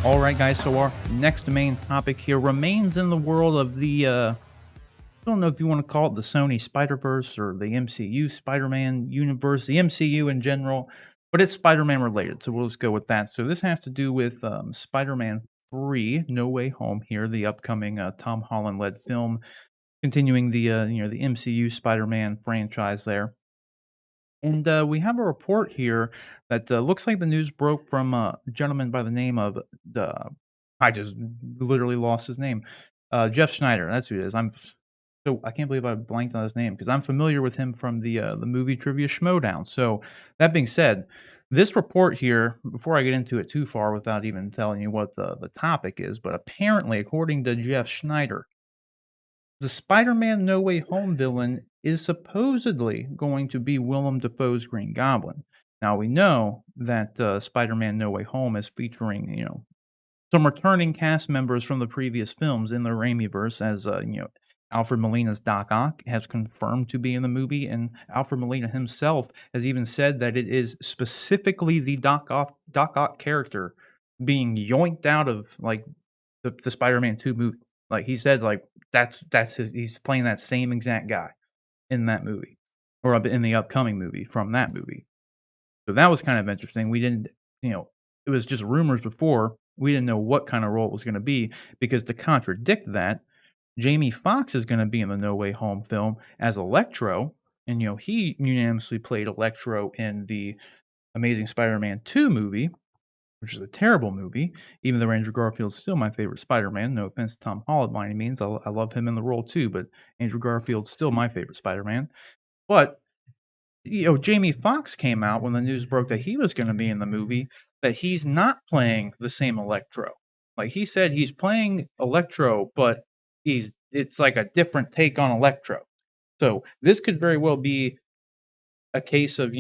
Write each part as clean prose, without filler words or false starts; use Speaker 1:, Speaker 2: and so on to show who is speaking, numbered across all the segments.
Speaker 1: All right, guys. So our next main topic here remains in the world of the I don't know if you want to call it the Sony Spiderverse or the MCU Spider-Man universe, the MCU in general, but it's Spider-Man related. So we'll just go with that. So this has to do with Spider-Man 3, No Way Home here, the upcoming Tom Holland led film, continuing the the MCU Spider-Man franchise there. And we have a report here that looks like the news broke from a gentleman by the name of the. I just literally lost his name. Jeff Snyder. That's who it is. So I can't believe I blanked on his name because I'm familiar with him from the movie Trivia Schmodown. So that being said, this report here, before I get into it too far, without even telling you what the topic is, but apparently, according to Jeff Schneider, the Spider-Man No Way Home villain is supposedly going to be Willem Dafoe's Green Goblin. Now we know that Spider-Man No Way Home is featuring, some returning cast members from the previous films in the Raimiverse, as Alfred Molina's Doc Ock has confirmed to be in the movie, and Alfred Molina himself has even said that it is specifically the Doc Ock character being yoinked out of like the Spider-Man 2 movie. Like, he said, like, that's his he's playing that same exact guy in that movie, or in the upcoming movie from that movie. So that was kind of interesting. We didn't it was just rumors before. We didn't know what kind of role it was gonna be because to contradict that, Jamie Foxx is gonna be in the No Way Home film as Electro, and, he unanimously played Electro in the Amazing Spider-Man 2 movie, which is a terrible movie, even though Andrew Garfield's still my favorite Spider-Man. No offense to Tom Holland by any means. I love him in the role too, but Andrew Garfield's still my favorite Spider-Man. But, Jamie Foxx came out when the news broke that he was gonna be in the movie, that he's not playing the same Electro. Like, he said he's playing Electro, but it's like a different take on Electro. So, this could very well be a case of,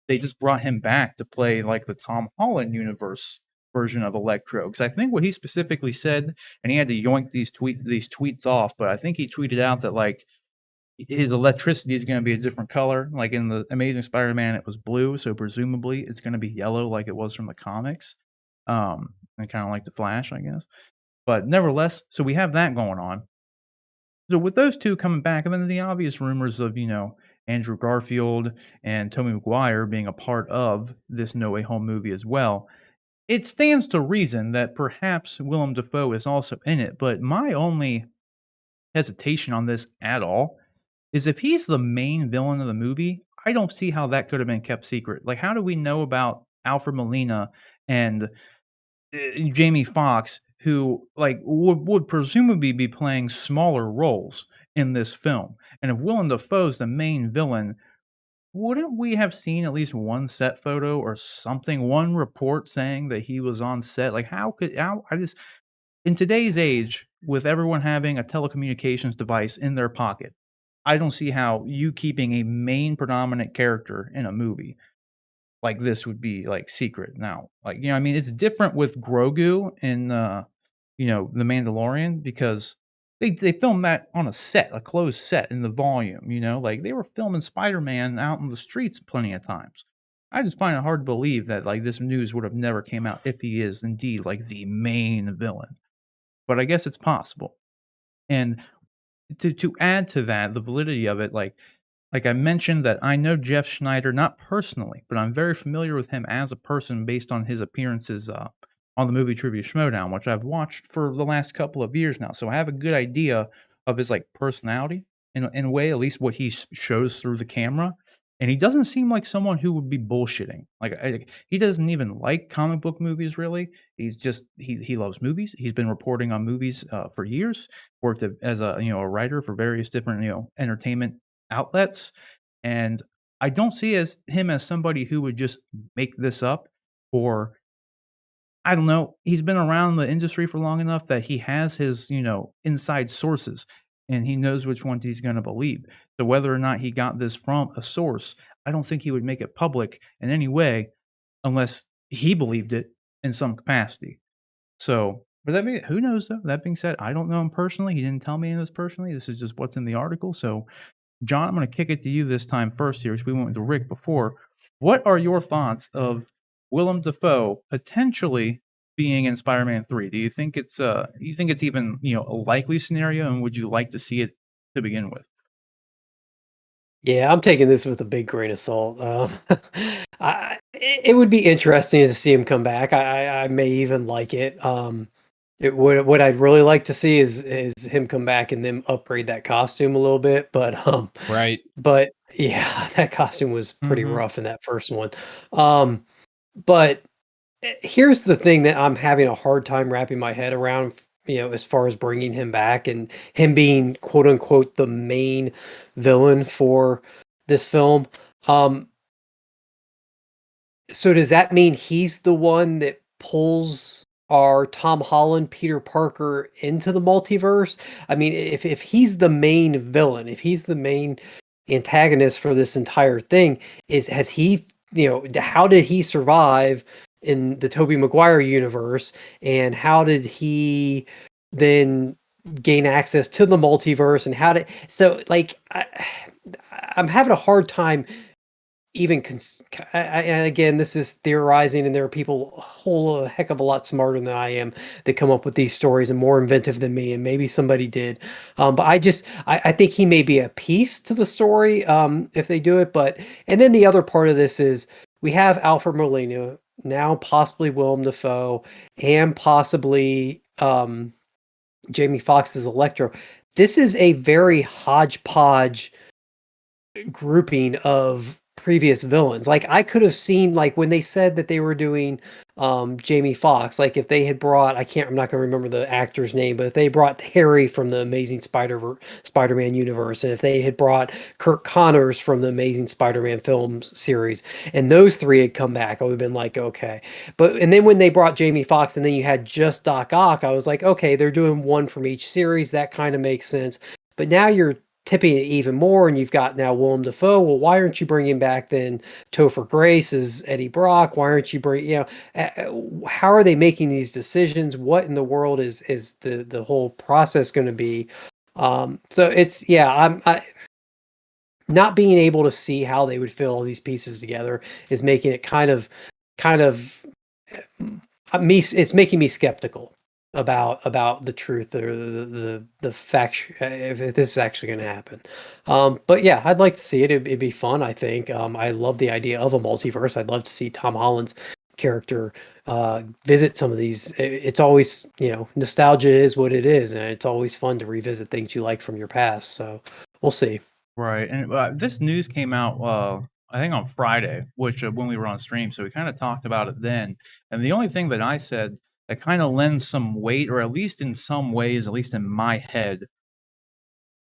Speaker 1: they just brought him back to play like the Tom Holland universe version of Electro. Because I think what he specifically said, and he had to yoink these tweets off, but I think he tweeted out that like his electricity is going to be a different color. Like in the Amazing Spider-Man, it was blue, so presumably it's going to be yellow, like it was from the comics, and kind of like the Flash, I guess. But nevertheless, so we have that going on. So with those 2 coming back, and then the obvious rumors of, Andrew Garfield and Tobey Maguire being a part of this No Way Home movie as well, it stands to reason that perhaps Willem Dafoe is also in it, but my only hesitation on this at all is if he's the main villain of the movie, I don't see how that could have been kept secret. Like, how do we know about Alfred Molina and Jamie Foxx, who like would presumably be playing smaller roles in this film. And if Willem Dafoe's the main villain, wouldn't we have seen at least one set photo or something, one report saying that he was on set? Like, how I just in today's age, with everyone having a telecommunications device in their pocket, I don't see how you keeping a main predominant character in a movie like this would be, like, secret now. Like, I mean, it's different with Grogu in, The Mandalorian because they filmed that on a set, a closed set in the volume, Like, they were filming Spider-Man out in the streets plenty of times. I just find it hard to believe that, like, this news would have never came out if he is indeed, like, the main villain, but I guess it's possible. And to add to that, the validity of it, like I mentioned that I know Jeff Schneider not personally, but I'm very familiar with him as a person based on his appearances on the movie Trivia Schmodown, which I've watched for the last couple of years now. So I have a good idea of his like personality in a way, at least what he shows through the camera. And he doesn't seem like someone who would be bullshitting. He doesn't even like comic book movies really. He's just he loves movies. He's been reporting on movies for years. Worked as a writer for various different entertainment outlets, and I don't see him as somebody who would just make this up, or I don't know, he's been around the industry for long enough that he has his, inside sources, and he knows which ones he's gonna believe. So whether or not he got this from a source, I don't think he would make it public in any way unless he believed it in some capacity. So, but that being who knows though? That being said, I don't know him personally. He didn't tell me this personally. This is just what's in the article. So John, I'm going to kick it to you this time first here because we went to Rick before. What are your thoughts of Willem Dafoe potentially being in Spider-Man 3? Do you think it's even, a likely scenario, and would you like to see it to begin with?
Speaker 2: Yeah, I'm taking this with a big grain of salt. It would be interesting to see him come back. I may even like it. It would what I'd really like to see is him come back and then upgrade that costume a little bit.
Speaker 3: Right.
Speaker 2: But yeah, that costume was pretty
Speaker 1: Mhm.
Speaker 2: rough in that first one. Um, but here's the thing that I'm having a hard time wrapping my head around, as far as bringing him back and him being quote unquote the main villain for this film. Um, so does that mean he's the one that pulls our Tom Holland Peter Parker into the multiverse? I mean, if he's the main villain, if he's the main antagonist for this entire thing, has he, how did he survive in the Tobey Maguire universe, and how did he then gain access to the multiverse, and how did so like I'm having a hard time even and again, this is theorizing, and there are people a whole heck of a lot smarter than I am that come up with these stories and more inventive than me, and maybe somebody did. But I think he may be a piece to the story, if they do it. But and then the other part of this is we have Alfred Molina now, possibly Willem Dafoe, and possibly Jamie Foxx's Electro. This is a very hodgepodge grouping of previous villains. Like I could have seen like when they said that they were doing Jamie Foxx, like if they had brought I'm not gonna remember the actor's name, but if they brought Harry from the Amazing Spider-Man universe, and if they had brought Kirk Connors from the Amazing Spider-Man films series, and those three had come back, I would have been like, okay. But and then when they brought Jamie Foxx and then you had just Doc Ock, I was like, okay, they're doing one from each series. That kind of makes sense. But now you're tipping it even more, and you've got now Willem Dafoe. Well, why aren't you bringing back then Topher Grace as Eddie Brock? Why aren't you how are they making these decisions? What in the world is the whole process going to be? So it's yeah, I not being able to see how they would fit all these pieces together is making it kind of me it's making me skeptical about the truth or the fact if this is actually going to happen. But yeah, I'd like to see it. It'd be fun. I think. I love the idea of a multiverse. I'd love to see Tom Holland's character visit some of these. It's always, nostalgia is what it is, and it's always fun to revisit things you like from your past. So we'll see.
Speaker 1: Right, and, this news came out, I think on Friday, which, when we were on stream, so we kinda talked about it then, and the only thing that I said that kinda lends some weight, or at least in some ways, at least in my head,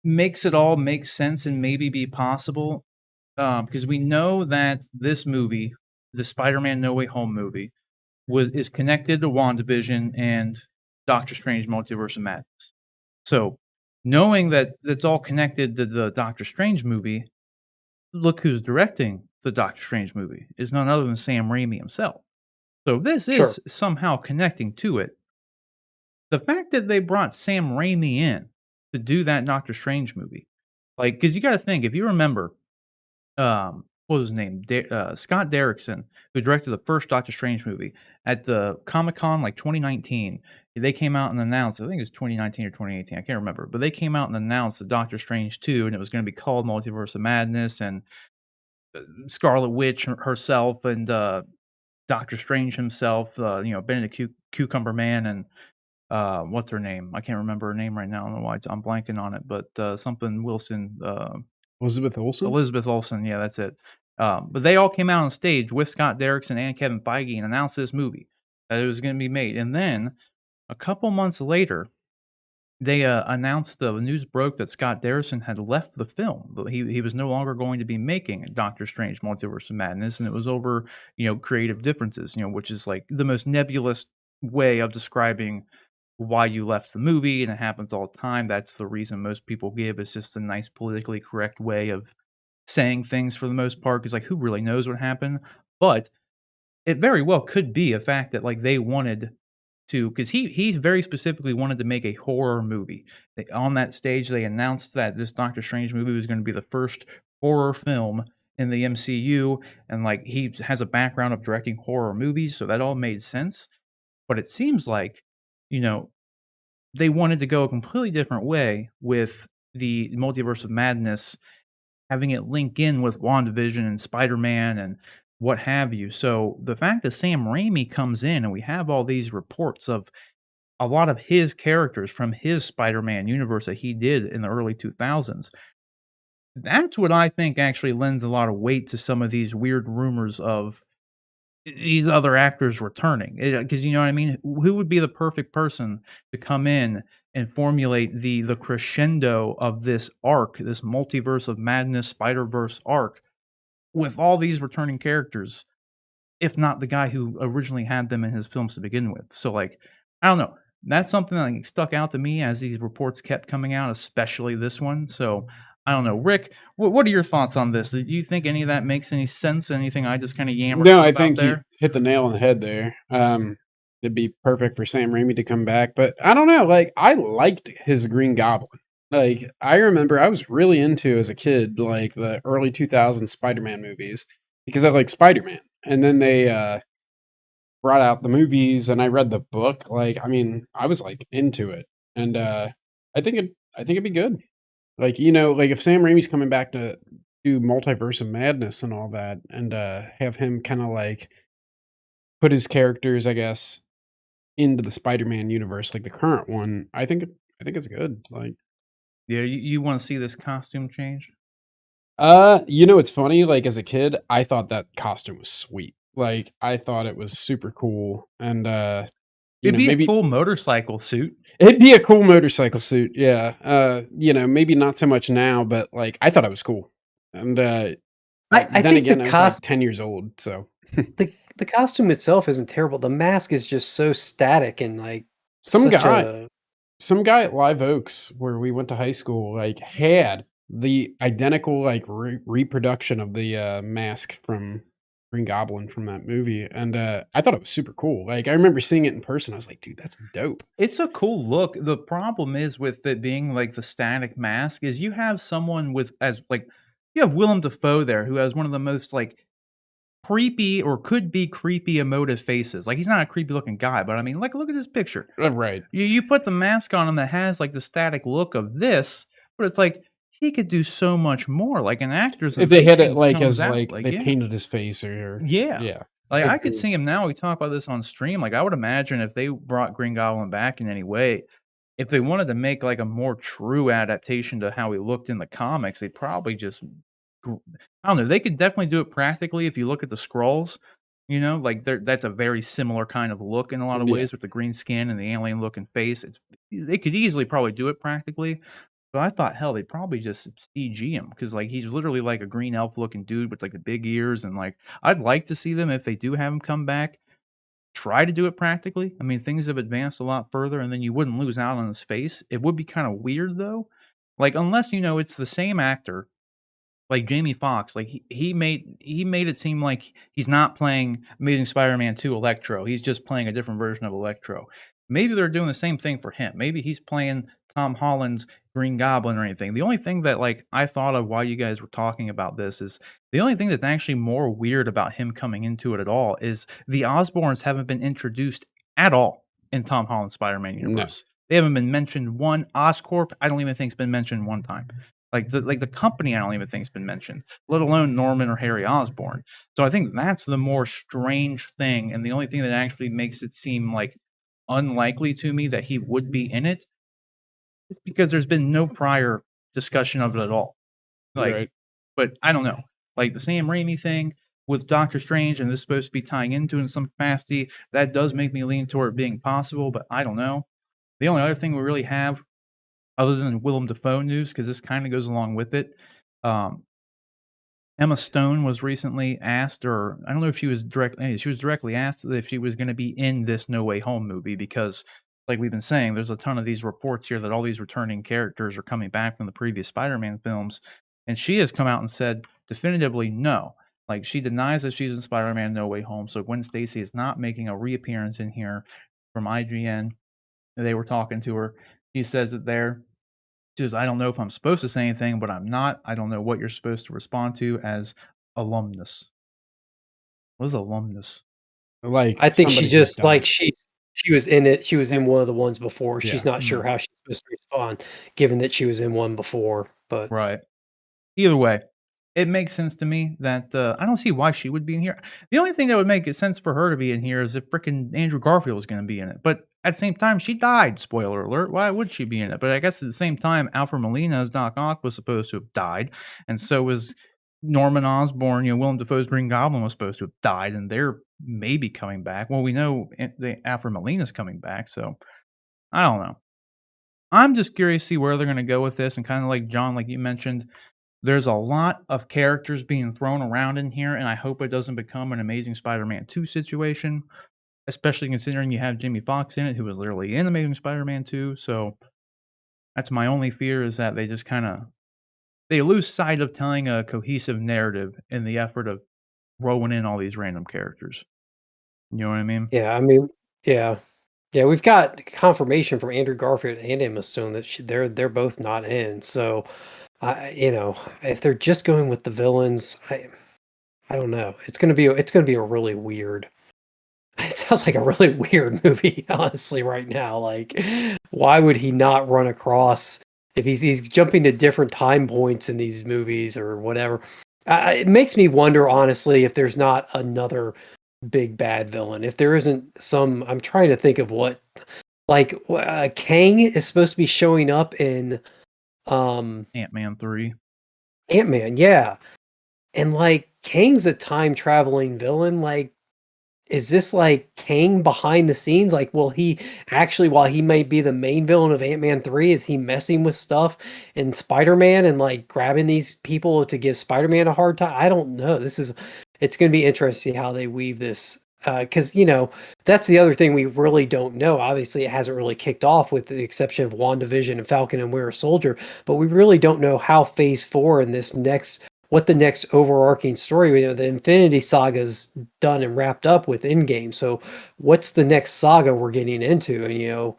Speaker 1: makes it all make sense and maybe be possible, because we know that this movie, the Spider-Man No Way Home movie, is connected to WandaVision and Doctor Strange Multiverse of Madness. So, knowing that it's all connected to the Doctor Strange movie, look who's directing the Doctor Strange movie is none other than Sam Raimi himself. So this
Speaker 2: Sure.
Speaker 1: is somehow connecting to it. The fact that they brought Sam Raimi in to do that Doctor Strange movie, like, because you got to think, if you remember, what was his name, Scott Derrickson, who directed the first Doctor Strange movie at the Comic Con like 2019. They came out and announced, I think it was 2019 or 2018, I can't remember, but they came out and announced the Doctor Strange 2, and it was going to be called Multiverse of Madness, and Scarlet Witch herself, and Doctor Strange himself, Benedict Cucumber Man, and what's her name? I can't remember her name right now. I don't know why I'm blanking on it, but something Wilson,
Speaker 3: Elizabeth Olsen?
Speaker 1: Elizabeth Olsen. Yeah, that's it. But they all came out on stage with Scott Derrickson and Kevin Feige and announced this movie that it was going to be made. And then a couple months later, they, announced the news broke that Scott Derrickson had left the film, but he was no longer going to be making Doctor Strange: Multiverse of Madness, and it was over, creative differences, which is, like, the most nebulous way of describing why you left the movie, and it happens all the time. That's the reason most people give. It's just a nice politically correct way of saying things for the most part. Because, like, who really knows what happened? But it very well could be a fact that, like, they wanted to, because he very specifically wanted to make a horror movie. On that stage, they announced that this Doctor Strange movie was gonna be the first horror film in the MCU, and, like, he has a background of directing horror movies, so that all made sense. But it seems like, you know, they wanted to go a completely different way with the Multiverse of Madness, having it link in with WandaVision and Spider-Man and what have you. So the fact that Sam Raimi comes in and we have all these reports of a lot of his characters from his Spider-Man universe that he did in the early 2000s, that's what I think actually lends a lot of weight to some of these weird rumors of these other actors returning. Because you know what I mean? Who would be the perfect person to come in and formulate the crescendo of this arc, this Multiverse of Madness Spider-Verse arc with all these returning characters, if not the guy who originally had them in his films to begin with? So, like, I don't know. That's something that, like, stuck out to me as these reports kept coming out, especially this one. So, I don't know. Rick, what are your thoughts on this? Do you think any of that makes any sense? Anything I just kinda yammered
Speaker 3: No,
Speaker 1: on
Speaker 3: I
Speaker 1: about
Speaker 3: think you
Speaker 1: there?
Speaker 3: hit the nail on the head there. It'd be perfect for Sam Raimi to come back, but I don't know. Like, I liked his Green Goblin. Like, I remember I was really into as a kid, like the early 2000s Spider-Man movies because I like Spider-Man. And then they brought out the movies, and I read the book. Like, I mean, I was like into it, and I think it'd be good. Like, like if Sam Raimi's coming back to do Multiverse of Madness and all that, and have him kind of like put his characters, I guess, into the Spider-Man universe, like the current one, I think it's good. Like,
Speaker 1: Yeah, you wanna see this costume change?
Speaker 3: it's funny. Like as a kid, I thought that costume was sweet. Like I thought it was super cool, and
Speaker 1: It'd be a
Speaker 3: maybe
Speaker 1: cool motorcycle suit.
Speaker 3: it'd be a cool motorcycle suit. Yeah. Maybe not so much now, but like I thought it was cool. And
Speaker 2: I
Speaker 3: then
Speaker 2: think
Speaker 3: again, I was like 10 years old, so
Speaker 2: the costume itself isn't terrible. The mask is just so static and like
Speaker 3: some
Speaker 2: such
Speaker 3: guy
Speaker 2: a
Speaker 3: some guy at Live Oaks where we went to high school like had the identical like reproduction of the mask from Green Goblin from that movie, and I thought it was super cool. Like I remember seeing it in person. I was like, dude, that's dope.
Speaker 1: It's a cool look. The problem is with it being, like, the static mask is you have someone with as like, you have Willem Dafoe there who has one of the most, like, creepy or could be creepy emotive faces. Like, he's not a creepy looking guy, but I mean, like, look at this picture.
Speaker 3: Right.
Speaker 1: You put the mask on him that has, like, the static look of this, but it's like, he could do so much more. Like, an actor's
Speaker 3: If they had it
Speaker 1: emotion
Speaker 3: like
Speaker 1: comes
Speaker 3: as
Speaker 1: out.
Speaker 3: like
Speaker 1: Like,
Speaker 3: they
Speaker 1: yeah.
Speaker 3: painted his face or
Speaker 1: Yeah.
Speaker 3: yeah.
Speaker 1: Like, I could
Speaker 3: Agreed.
Speaker 1: see him now, we talk about this on stream, like, I would imagine if they brought Green Goblin back in any way, if they wanted to make, like, a more true adaptation to how he looked in the comics, they'd probably just gr I don't know, they could definitely do it practically if you look at the Skrulls, like, that's a very similar kind of look in a lot of
Speaker 3: Yeah.
Speaker 1: ways with the green skin and the alien looking face, they could easily probably do it practically, but I thought, hell, they'd probably just CG him because, like, he's literally like a green elf looking dude with, like, the big ears and, like, I'd like to see them if they do have him come back, try to do it practically. I mean, things have advanced a lot further, and then you wouldn't lose out on his face. It would be kinda weird, though. Like, unless, it's the same actor like Jamie Foxx, like he made it seem like he's not playing Amazing Spider-Man 2 Electro, he's just playing a different version of Electro. Maybe they're doing the same thing for him. Maybe he's playing Tom Holland's Green Goblin or anything. The only thing that, like, I thought of while you guys were talking about this is the only thing that's actually more weird about him coming into it at all is the Osborns haven't been introduced at all in Tom Holland's Spider-Man
Speaker 3: No.
Speaker 1: universe. They haven't been mentioned one. Oscorp, I don't even think's been mentioned one time. Like the company, I don't even think's been mentioned, let alone Norman or Harry Osborn. So I think that's the more strange thing, and the only thing that actually makes it seem like unlikely to me that he would be in it is because there's been no prior discussion of it at all. Like,
Speaker 3: Right.
Speaker 1: but I don't know. Like the Sam Raimi thing with Doctor Strange, and this is supposed to be tying into it in some capacity, that does make me lean toward it being possible, but I don't know. The only other thing we really have other than Willem Dafoe news, because this kind of goes along with it. Um, Emma Stone was recently asked, or I don't know if she was directly asked if she was going to be in this No Way Home movie because, like we've been saying, there's a ton of these reports here that all these returning characters are coming back from the previous Spider-Man films, and she has come out and said definitively no. Like she denies that she's in Spider-Man No Way Home, so Gwen Stacy is not making a reappearance in here from IGN. They were talking to her. She says it there. Just I don't know if I'm supposed to say anything, but I'm not. I don't know what you're supposed to respond to as alumnus. What is alumnus?
Speaker 3: Like
Speaker 2: I think she
Speaker 3: somebody who's
Speaker 2: just
Speaker 3: done
Speaker 2: like
Speaker 3: it.
Speaker 2: she was in it. She was in one of the ones before. She's
Speaker 3: Yeah.
Speaker 2: not sure how she's supposed to respond, given that she was in one before. But
Speaker 1: Right. Either way, it makes sense to me that, I don't see why she would be in here. The only thing that would make it sense for her to be in here is if frickin' Andrew Garfield was gonna be in it, but at the same time, she died, spoiler alert, why would she be in it? But I guess at the same time, Alfred Molina as Doc Ock was supposed to have died, and so was Norman Osborn, Willem Dafoe's Green Goblin was supposed to have died, and they're maybe coming back. Well, we know the Alfred Molina's coming back, so I don't know. I'm just curious to see where they're gonna go with this, and kinda like John, like you mentioned, there's a lot of characters being thrown around in here, and I hope it doesn't become an Amazing Spider-Man 2 situation, especially considering you have Jamie Foxx in it, who was literally in Amazing Spider-Man 2, so that's my only fear is that they just they lose sight of telling a cohesive narrative in the effort of throwing in all these random characters. You know what I mean?
Speaker 2: yeah, I mean, yeah, yeah, we've got confirmation from Andrew Garfield and Emma Stone that they're both not in. So, if they're just going with the villains, I don't know. It's gonna be a really weird. It sounds like a really weird movie, honestly, right now. Like, why would he not run across if he's jumping to different time points in these movies or whatever? It makes me wonder, honestly, if there's not another big bad villain. If there isn't some, I'm trying to think of what, like, Kang is supposed to be showing up in
Speaker 1: Ant-Man 3.
Speaker 2: Ant-Man, yeah, and like Kang's a time traveling villain, like is this like Kang behind the scenes? Like, will he actually, while he might be the main villain of Ant-Man 3, is he messing with stuff in Spider-Man and like grabbing these people to give Spider-Man a hard time? I don't know. It's going to be interesting how they weave this. Because, that's the other thing we really don't know. Obviously, it hasn't really kicked off with the exception of WandaVision and Falcon and Winter Soldier, but we really don't know how Phase 4 and what the next overarching story, the Infinity Saga's done and wrapped up with Endgame. So what's the next saga we're getting into? And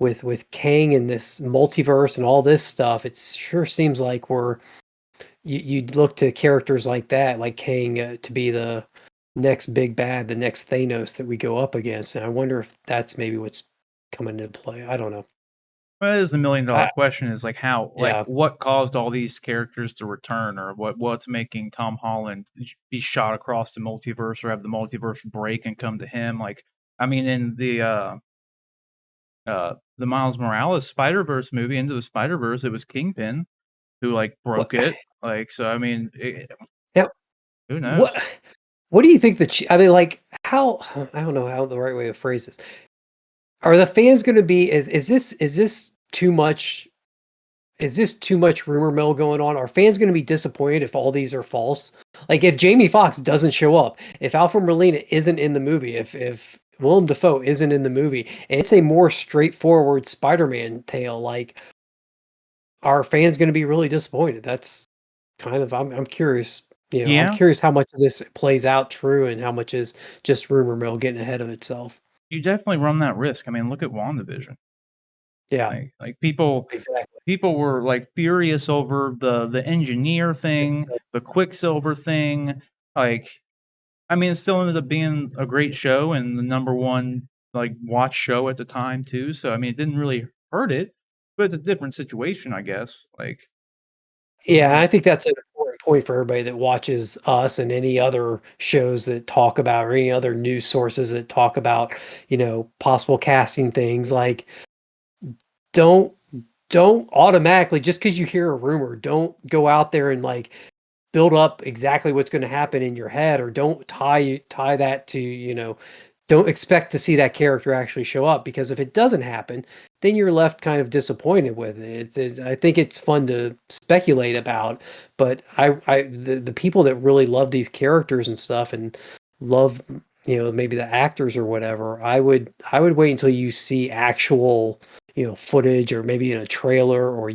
Speaker 2: with Kang and this multiverse and all this stuff, it sure seems like you'd look to characters like that, like Kang, to be the next big bad, the next Thanos that we go up against. And I wonder if that's maybe what's coming into play. I don't know.
Speaker 1: Well, that is the million-dollar
Speaker 2: I,
Speaker 1: question is, like,
Speaker 2: yeah.
Speaker 1: what caused all these characters to return, or what's making Tom Holland be shot across the multiverse or have the multiverse break and come to him, like, I mean, in the Miles Morales Spider-Verse movie, Into the Spider-Verse, it was Kingpin who, like,
Speaker 2: What?
Speaker 1: broke it, like, so, I mean,
Speaker 2: Now,
Speaker 1: who knows?
Speaker 2: what? What do you think I mean, like, how I don't know how the right way to phrase this. Are the fans gonna be is this too much rumor mill going on? Are fans gonna be disappointed if all these are false? Like, if Jamie Foxx doesn't show up, if Alfred Molina isn't in the movie, if Willem Dafoe isn't in the movie, and it's a more straightforward Spider-Man tale, like, are fans gonna be really disappointed? That's kind of I'm curious, I'm
Speaker 1: Yeah,
Speaker 2: curious how much of this plays out true and how much is just rumor mill getting ahead of itself.
Speaker 1: you definitely run that risk, I mean, look at WandaVision,
Speaker 2: Yeah,
Speaker 1: like,
Speaker 2: exactly.
Speaker 1: people were, like, furious over the engineer
Speaker 2: It's
Speaker 1: thing, the Quicksilver thing, like, I mean, it still ended up being a great show and the number 1, like, watched show at the time too, so, I mean, it didn't really hurt it, but it's a different situation, I guess, like,
Speaker 2: Yeah,
Speaker 1: mm,
Speaker 2: I think that's an important point for everybody that watches us and any other shows that talk about or any other news sources that talk about, possible casting things. Like, don't don't automatically just because you hear a rumor, don't go out there and like build up exactly what's going to happen in your head, or don't tie that to, don't expect to see that character actually show up, because if it doesn't happen, then you're left kind of disappointed with it. I think it's fun to speculate about, but the people that really love these characters and stuff and love, maybe the actors or whatever, I would wait until you see actual, footage, or maybe in a trailer, or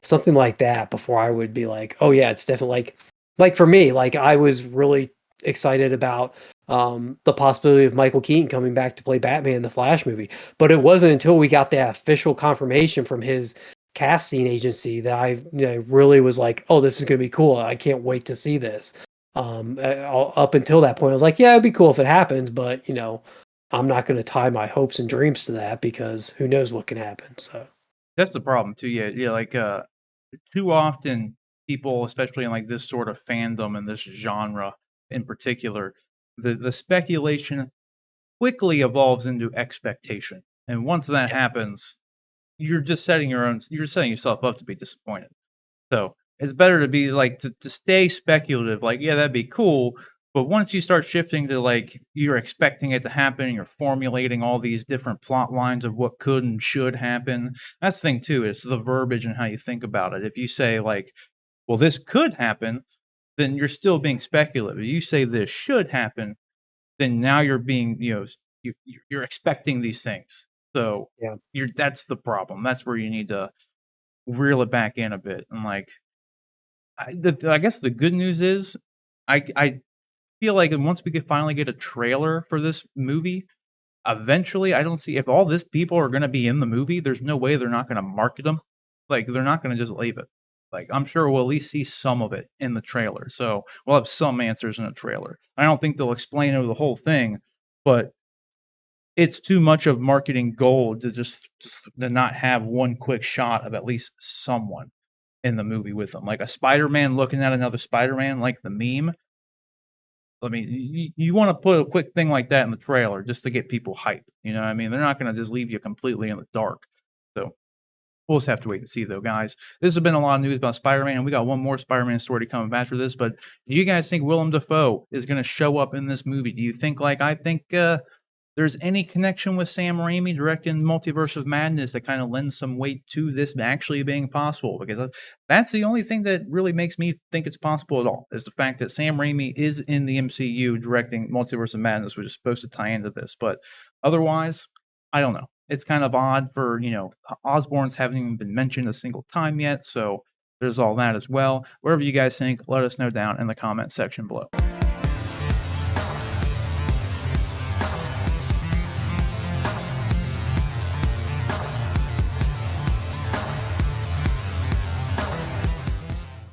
Speaker 2: something like that, before I would be like, oh yeah, it's definitely like for me, like I was really excited about the possibility of Michael Keaton coming back to play Batman in the Flash movie. But it wasn't until we got that official confirmation from his casting agency that I, really was like, oh, this is going to be cool. I can't wait to see this. Up until that point, I was like, yeah, it'd be cool if it happens, but I'm not going to tie my hopes and dreams to that because who knows what can happen. So
Speaker 1: That's the problem too. Yeah, yeah. Like too often people, especially in like this sort of fandom and this genre in particular, the speculation quickly evolves into expectation, and once that happens, you're setting yourself up to be disappointed. So it's better to be like to stay speculative, like, yeah, that'd be cool. But once you start shifting to like you're expecting it to happen, and you're formulating all these different plot lines of what could and should happen. That's the thing too, it's the verbiage and how you think about it. If you say like, well, this could happen, then you're still being speculative. If you say this should happen, then now you're being, you're expecting these things. So
Speaker 2: yeah,
Speaker 1: that's the problem. That's where you need to reel it back in a bit. And like, I guess the good news is, I feel like once we could finally get a trailer for this movie, eventually, I don't see if all this people are gonna be in the movie, there's no way they're not gonna market them. Like, they're not gonna just leave it. Like, I'm sure we'll at least see some of it in the trailer, so we'll have some answers in a trailer. I don't think they'll explain over the whole thing, but it's too much of marketing gold to just to not have one quick shot of at least someone in the movie with them. Like a Spider-Man looking at another Spider-Man, like the meme. I mean, you wanna put a quick thing like that in the trailer just to get people hyped, you know what I mean? They're not gonna just leave you completely in the dark. So, we'll just have to wait and see though, guys. This has been a lot of news about Spider-Man, and we got one more Spider-Man story coming after this, but do you guys think Willem Dafoe is gonna show up in this movie? Do you think, like I think, there's any connection with Sam Raimi directing Multiverse of Madness that kind of lends some weight to this actually being possible? Because that's the only thing that really makes me think it's possible at all, is the fact that Sam Raimi is in the MCU directing Multiverse of Madness, which is supposed to tie into this. But otherwise, I don't know. It's kind of odd for, Osborns haven't even been mentioned a single time yet, so there's all that as well. Whatever you guys think, let us know down in the comment section below.